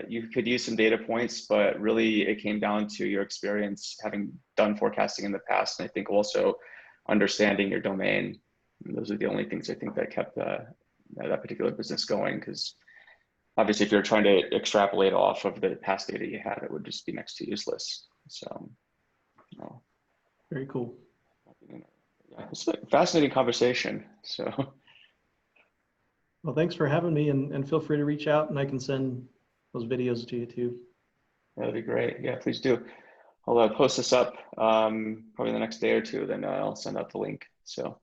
you could use some data points, but really it came down to your experience having done forecasting in the past, and I think also understanding your domain. And those are the only things I think that kept that particular business going, because obviously if you're trying to extrapolate off of the past data you had, it would just be next to useless. So, you know, Very cool. yeah, it's a fascinating conversation. So, Well, thanks for having me, and feel free to reach out, and I can send those videos to you too. that'd be great. Yeah, please do. I'll post this up probably the next day or two, then I'll send out the link. So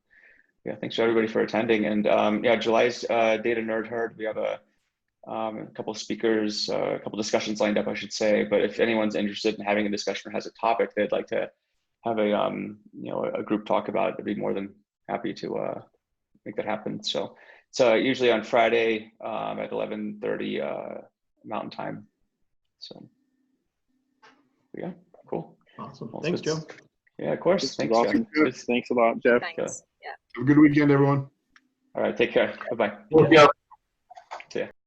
yeah, thanks to everybody for attending. And yeah, July's Data Nerd Herd, we have a couple of speakers, a couple of discussions lined up, I should say. But if anyone's interested in having a discussion or has a topic they'd like to have a you know, a group talk about, I'd be more than happy to make that happen. So it's usually on Friday at 11:30 Mountain Time. So yeah, cool. Awesome. Well, Thanks, Joe. Yeah, of course. This Thanks, was awesome. Jeff. Thanks a lot, Jeff. Thanks. Yeah. Have a good weekend, everyone. All right, take care. Bye-bye. Thank you. See ya.